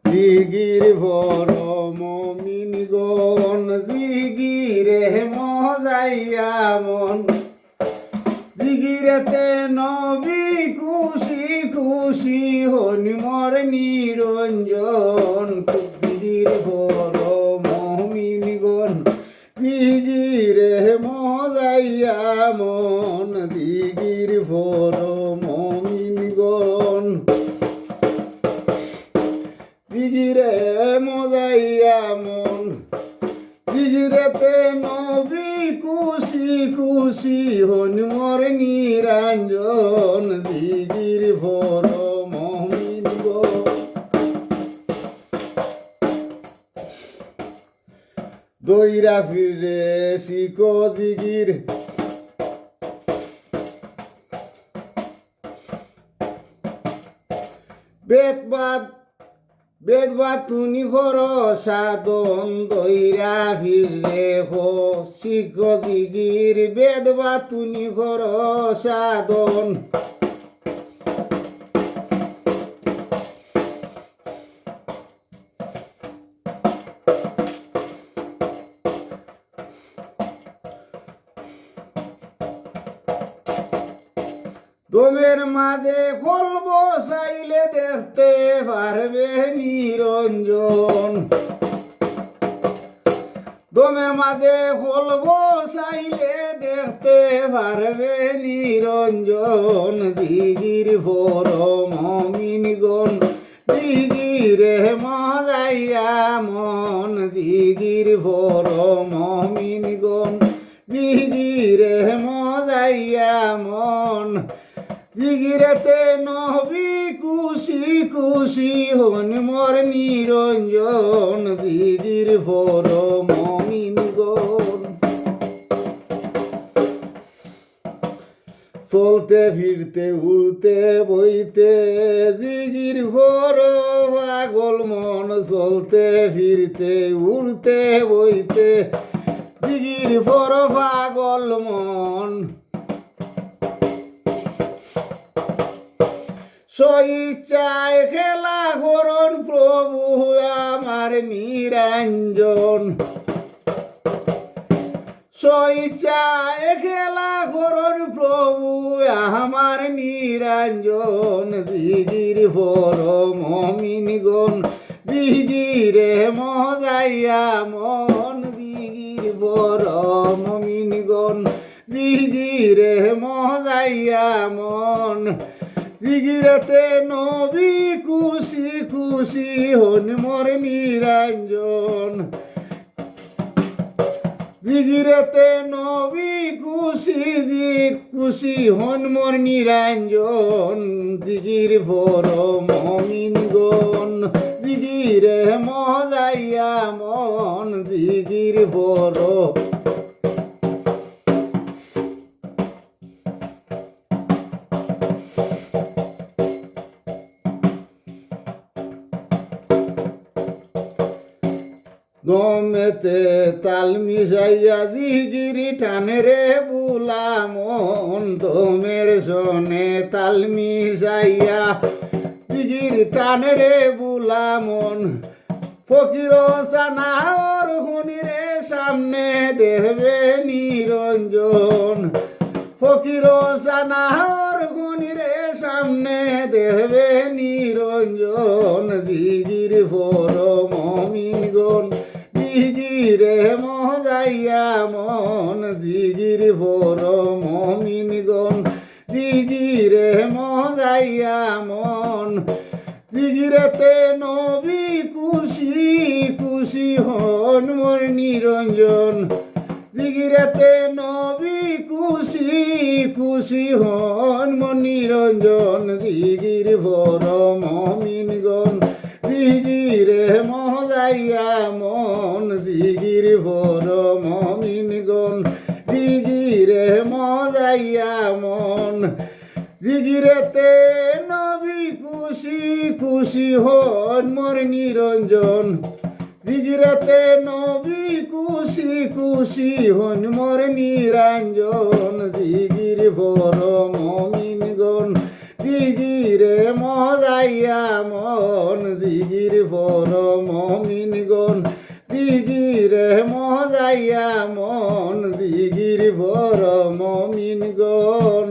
দিগির বড় মমিন গণ দিগিরে মজাইয়া মন দিগিরেতে নবী খুশি খুশি হনি মর নিরঞ্জন দিগির বড় মমিন গণ দিগিরে মজাইয়া মন দিগির বড় মমিন গণ দিগিরে মজাইয়া মন দিগিরেতে নবী খুশি খুশি হন মোর নিরঞ্জন দিগির বড় মমিন গণ দইরা ফিরে শিখো দিগির বেদবাদ তুনি ঘর সাধন দইরা ফিরে হো শিখ দিগির বেদবাদ তুনি ঘর সাধন দমের মাঝে খোল বসাইলে দেখতে পারবে নিরঞ্জন দমের মাঝে খোল বসাইলে দেখতে পারবে নিরঞ্জন দিগির বড় মমিন গণ দিগিরে মজাইয়া মন দিগির বড় মমিন গণ দিগিরে মজাইয়া মন দিগিরেতে নবী খুশি খুশি হন মোর নিরঞ্জন দিগির বড় মমিন গণ চলতে ফিরতে উড়তে বইতে দিগির বড় পাগল মন চলতে ফিরতে উড়তে বইতে দিগির বড় পাগল মন স্বইচ্ছায় খেলা করুন প্রভু আমার নিরঞ্জন স্বইচ্ছায় খেলা করুন প্রভু আমার নিরঞ্জন দিগির বড় মমিন গণ দিগিরে মজাইয়া মন দিগির বড় মমিন গণ দিগিরে মজাইয়া মন দিগিরেতে নবী খুশি খুশি হন মোর নিরঞ্জন দিগিরেতে নবী খুশি খুশি হন মোর নিরঞ্জন দিগির বড় মমিন গণ দিগিরে মজাইয়া মন দিগির বড় দমেতে তাল মিশাইয়া দিগিরি টানে রে বুলা মন দমের সনে তাল মিশাইয়া দিগির টানে রে বুলা মন ফকির সানার হুনিরে সামনে দেবে নিরঞ্জন ফকির সানার হুনিরে সামনে দেবে নিরঞ্জন দিগির বড় মমিন গণ দিগিরে মজাইয়া মন দিগির বড় মমিন গণ দিগিরে মজাইয়া মন দিগিরেতে নবী খুশি খুশি হন মোর নিরঞ্জন দিগিরেতে নবী খুশি খুশি হন মোর নিরঞ্জন দিগির বড় মমিন গণ দিগিরে মজাইয়া মন দিগির বড় মমিন গণ দিগিরে মজাইয়া মন দিগিরেতে নবী খুশি খুশি হন মোর নিরঞ্জন দিগিরেতে নবী খুশি খুশি হন মোর নিরঞ্জন দিগির বড় মমিন গণ দিগিরে মজাইয়া মন দিগির বড় মমিনগণ দিগিরে মজাইয়া মন দিগির বড় মমিনগণ